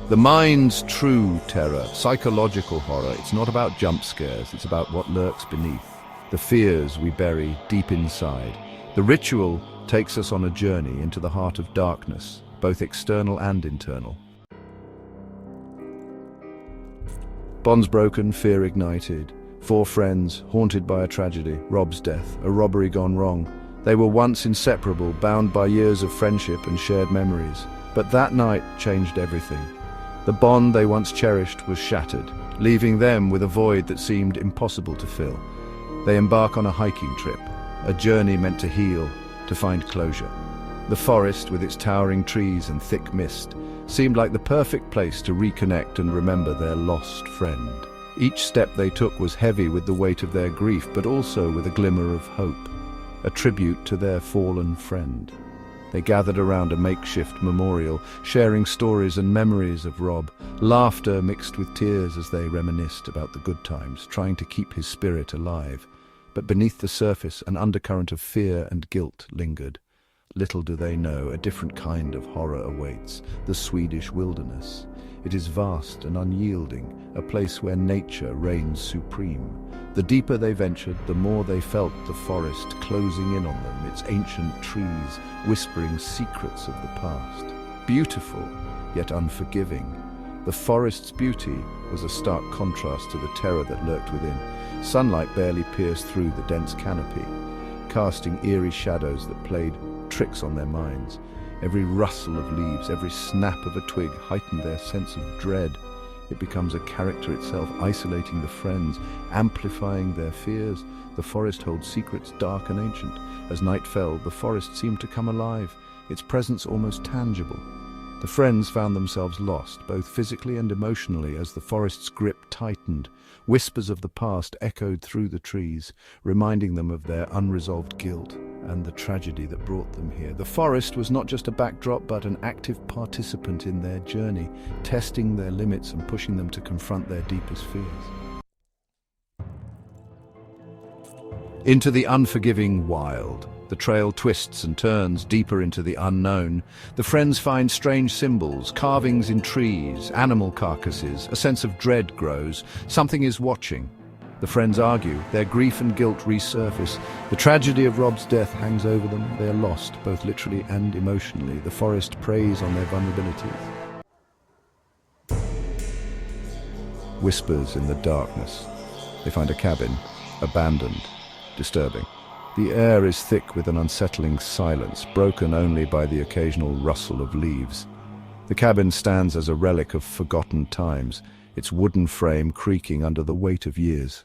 The mind's true terror, psychological horror, it's not about jump scares, it's about what lurks beneath, the fears we bury deep inside. The ritual takes us on a journey into the heart of darkness, both external and internal. Bonds broken, fear ignited. Four friends, haunted by a tragedy, Rob's death, a robbery gone wrong. They were once inseparable, bound by years of friendship and shared memories. But that night changed everything. The bond they once cherished was shattered, leaving them with a void that seemed impossible to fill. They embark on a hiking trip, a journey meant to heal, to find closure. The forest, with its towering trees and thick mist, seemed like the perfect place to reconnect and remember their lost friend. Each step they took was heavy with the weight of their grief, but also with a glimmer of hope, a tribute to their fallen friend. They gathered around a makeshift memorial, sharing stories and memories of Rob, laughter mixed with tears as they reminisced about the good times, trying to keep his spirit alive. But beneath the surface, an undercurrent of fear and guilt lingered. Little do they know, a different kind of horror awaits, the Swedish wilderness. It is vast and unyielding, a place where nature reigns supreme. The deeper they ventured, the more they felt the forest closing in on them, its ancient trees whispering secrets of the past. Beautiful, yet unforgiving. The forest's beauty was a stark contrast to the terror that lurked within. Sunlight barely pierced through the dense canopy, casting eerie shadows that played tricks on their minds. Every rustle of leaves, every snap of a twig heightened their sense of dread. It becomes a character itself, isolating the friends, amplifying their fears. The forest holds secrets dark and ancient. As night fell, the forest seemed to come alive, its presence almost tangible. The friends found themselves lost, both physically and emotionally, as the forest's grip tightened. Whispers of the past echoed through the trees, reminding them of their unresolved guilt and the tragedy that brought them here. The forest was not just a backdrop, but an active participant in their journey, testing their limits and pushing them to confront their deepest fears. Into the unforgiving wild. The trail twists and turns deeper into the unknown. The friends find strange symbols, carvings in trees, animal carcasses. A sense of dread grows. Something is watching. The friends argue. Their grief and guilt resurface. The tragedy of Rob's death hangs over them. They are lost, both literally and emotionally. The forest preys on their vulnerabilities. Whispers in the darkness. They find a cabin, abandoned, disturbing. The air is thick with an unsettling silence, broken only by the occasional rustle of leaves. The cabin stands as a relic of forgotten times, its wooden frame creaking under the weight of years.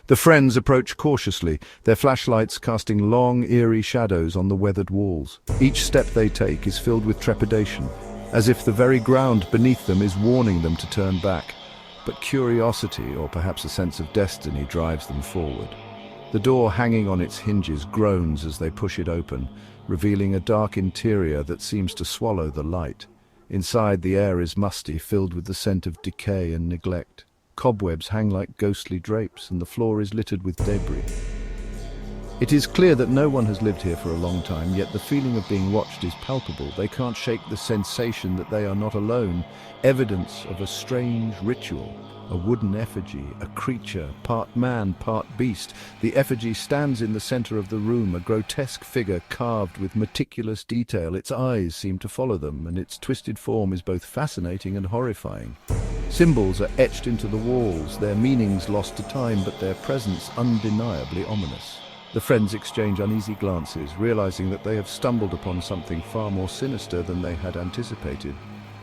The friends approach cautiously, their flashlights casting long, eerie shadows on the weathered walls. Each step they take is filled with trepidation, as if the very ground beneath them is warning them to turn back. But curiosity, or perhaps a sense of destiny, drives them forward. The door hanging on its hinges groans as they push it open, revealing a dark interior that seems to swallow the light. Inside, the air is musty, filled with the scent of decay and neglect. Cobwebs hang like ghostly drapes, and the floor is littered with debris. It is clear that no one has lived here for a long time, yet the feeling of being watched is palpable. They can't shake the sensation that they are not alone, evidence of a strange ritual. A wooden effigy, a creature, part man, part beast. The effigy stands in the center of the room, a grotesque figure carved with meticulous detail. Its eyes seem to follow them, and its twisted form is both fascinating and horrifying. Symbols are etched into the walls, their meanings lost to time, but their presence undeniably ominous. The friends exchange uneasy glances, realizing that they have stumbled upon something far more sinister than they had anticipated.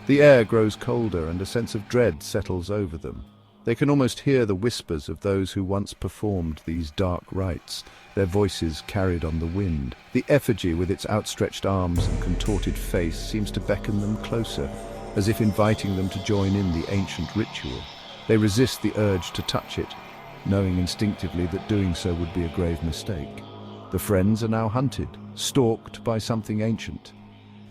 The air grows colder, and a sense of dread settles over them. They can almost hear the whispers of those who once performed these dark rites, their voices carried on the wind. The effigy, with its outstretched arms and contorted face, seems to beckon them closer, as if inviting them to join in the ancient ritual. They resist the urge to touch it, knowing instinctively that doing so would be a grave mistake. The friends are now hunted, stalked by something ancient.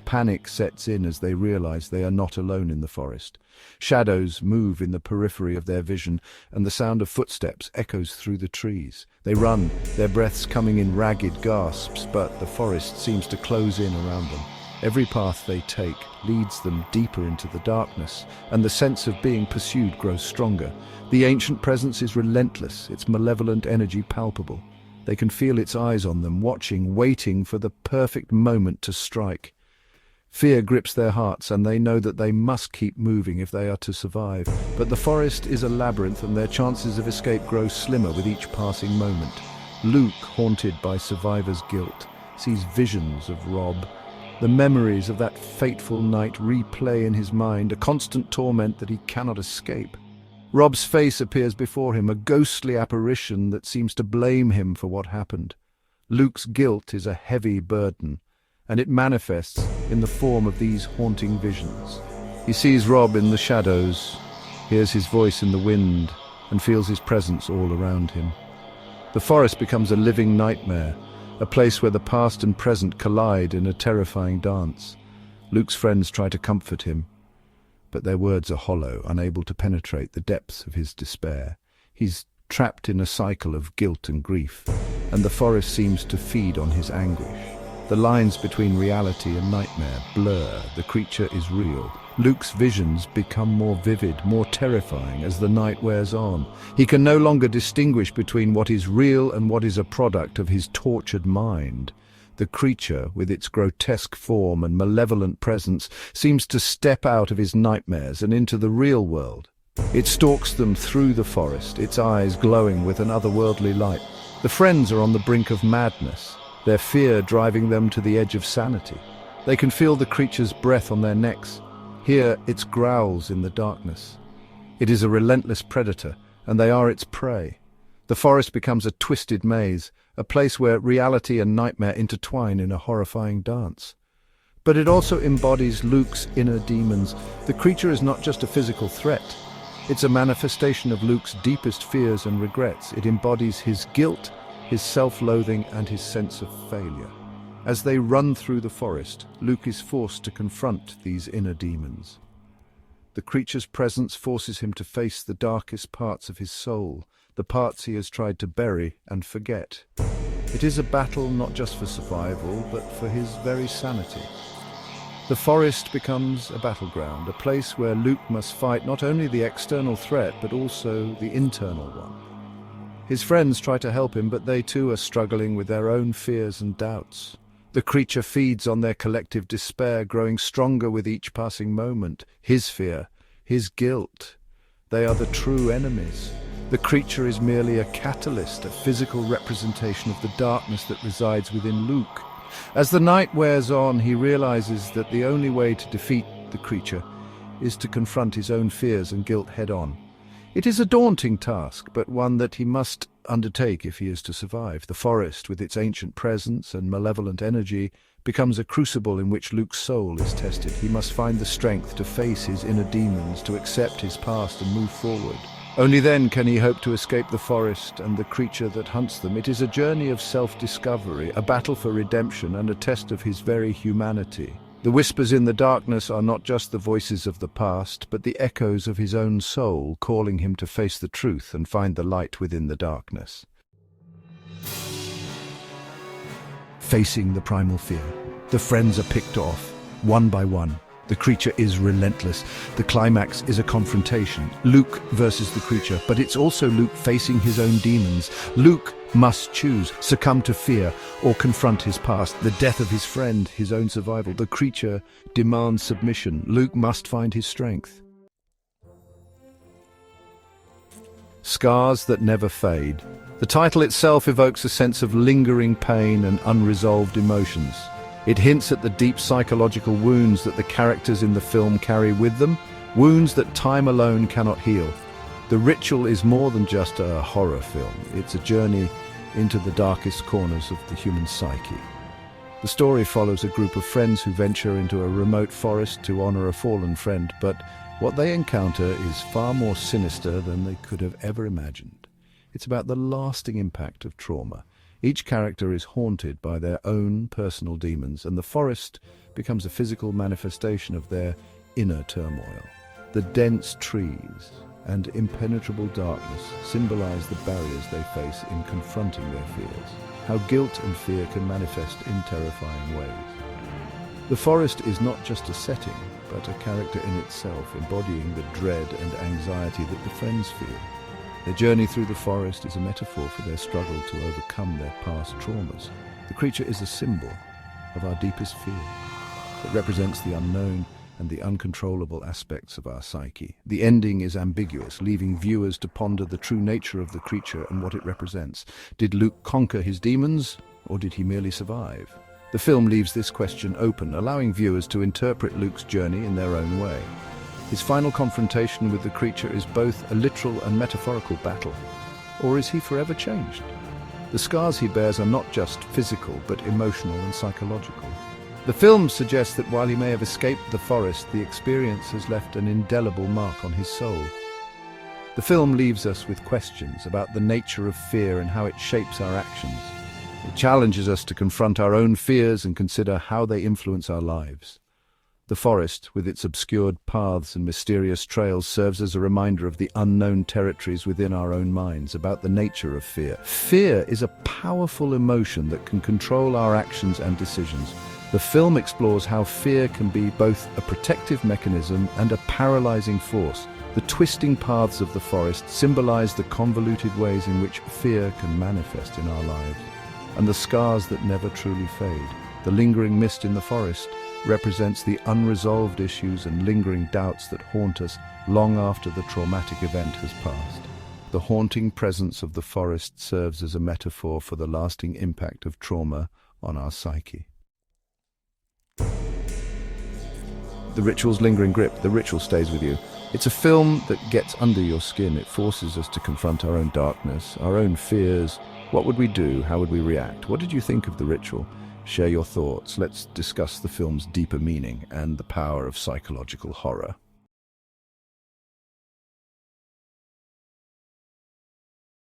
Panic sets in as they realize they are not alone in the forest. Shadows move in the periphery of their vision, and the sound of footsteps echoes through the trees. They run, their breaths coming in ragged gasps, but the forest seems to close in around them. Every path they take leads them deeper into the darkness, and the sense of being pursued grows stronger. The ancient presence is relentless, its malevolent energy palpable. They can feel its eyes on them, watching, waiting for the perfect moment to strike. Fear grips their hearts, and they know that they must keep moving if they are to survive. But the forest is a labyrinth, and their chances of escape grow slimmer with each passing moment. Luke, haunted by survivor's guilt, sees visions of Rob. The memories of that fateful night replay in his mind, a constant torment that he cannot escape. Rob's face appears before him, a ghostly apparition that seems to blame him for what happened. Luke's guilt is a heavy burden, and it manifests in the form of these haunting visions. He sees Rob in the shadows, hears his voice in the wind, and feels his presence all around him. The forest becomes a living nightmare, a place where the past and present collide in a terrifying dance. Luke's friends try to comfort him, but their words are hollow, unable to penetrate the depths of his despair. He's trapped in a cycle of guilt and grief, and the forest seems to feed on his anguish. The lines between reality and nightmare blur. The creature is real. Luke's visions become more vivid, more terrifying as the night wears on. He can no longer distinguish between what is real and what is a product of his tortured mind. The creature, with its grotesque form and malevolent presence, seems to step out of his nightmares and into the real world. It stalks them through the forest, its eyes glowing with an otherworldly light. The friends are on the brink of madness, their fear driving them to the edge of sanity. They can feel the creature's breath on their necks, hear its growls in the darkness. It is a relentless predator, and they are its prey. The forest becomes a twisted maze, a place where reality and nightmare intertwine in a horrifying dance. But it also embodies Luke's inner demons. The creature is not just a physical threat. It's a manifestation of Luke's deepest fears and regrets. It embodies his guilt, his self-loathing, and his sense of failure. As they run through the forest, Luke is forced to confront these inner demons. The creature's presence forces him to face the darkest parts of his soul, the parts he has tried to bury and forget. It is a battle not just for survival, but for his very sanity. The forest becomes a battleground, a place where Luke must fight not only the external threat, but also the internal one. His friends try to help him, but they too are struggling with their own fears and doubts. The creature feeds on their collective despair, growing stronger with each passing moment. His fear, his guilt, they are the true enemies. The creature is merely a catalyst, a physical representation of the darkness that resides within Luke. As the night wears on, he realizes that the only way to defeat the creature is to confront his own fears and guilt head-on. It is a daunting task, but one that he must undertake if he is to survive. The forest, with its ancient presence and malevolent energy, becomes a crucible in which Luke's soul is tested. He must find the strength to face his inner demons, to accept his past and move forward. Only then can he hope to escape the forest and the creature that hunts them. It is a journey of self-discovery, a battle for redemption, and a test of his very humanity. The whispers in the darkness are not just the voices of the past, but the echoes of his own soul, calling him to face the truth and find the light within the darkness. Facing the primal fear, the friends are picked off, one by one. The creature is relentless. The climax is a confrontation. Luke versus the creature, but it's also Luke facing his own demons. Luke must choose, succumb to fear, or confront his past, the death of his friend, his own survival. The creature demands submission. Luke must find his strength. Scars that never fade. The title itself evokes a sense of lingering pain and unresolved emotions. It hints at the deep psychological wounds that the characters in the film carry with them, wounds that time alone cannot heal. The Ritual is more than just a horror film. It's a journey into the darkest corners of the human psyche. The story follows a group of friends who venture into a remote forest to honor a fallen friend, but what they encounter is far more sinister than they could have ever imagined. It's about the lasting impact of trauma. Each character is haunted by their own personal demons, and the forest becomes a physical manifestation of their inner turmoil. The dense trees and impenetrable darkness symbolize the barriers they face in confronting their fears, how guilt and fear can manifest in terrifying ways. The forest is not just a setting, but a character in itself, embodying the dread and anxiety that the friends feel. Their journey through the forest is a metaphor for their struggle to overcome their past traumas. The creature is a symbol of our deepest fear. It represents the unknown and the uncontrollable aspects of our psyche. The ending is ambiguous, leaving viewers to ponder the true nature of the creature and what it represents. Did Luke conquer his demons, or did he merely survive? The film leaves this question open, allowing viewers to interpret Luke's journey in their own way. His final confrontation with the creature is both a literal and metaphorical battle. Or is he forever changed? The scars he bears are not just physical, but emotional and psychological. The film suggests that while he may have escaped the forest, the experience has left an indelible mark on his soul. The film leaves us with questions about the nature of fear and how it shapes our actions. It challenges us to confront our own fears and consider how they influence our lives. The forest, with its obscured paths and mysterious trails, serves as a reminder of the unknown territories within our own minds, about the nature of fear. Fear is a powerful emotion that can control our actions and decisions. The film explores how fear can be both a protective mechanism and a paralyzing force. The twisting paths of the forest symbolize the convoluted ways in which fear can manifest in our lives, and the scars that never truly fade. The lingering mist in the forest represents the unresolved issues and lingering doubts that haunt us long after the traumatic event has passed. The haunting presence of the forest serves as a metaphor for the lasting impact of trauma on our psyche. The ritual's lingering grip. The ritual stays with you. It's a film that gets under your skin. It forces us to confront our own darkness, our own fears. What would we do? How would we react? What did you think of the ritual? Share your thoughts. Let's discuss the film's deeper meaning and the power of psychological horror.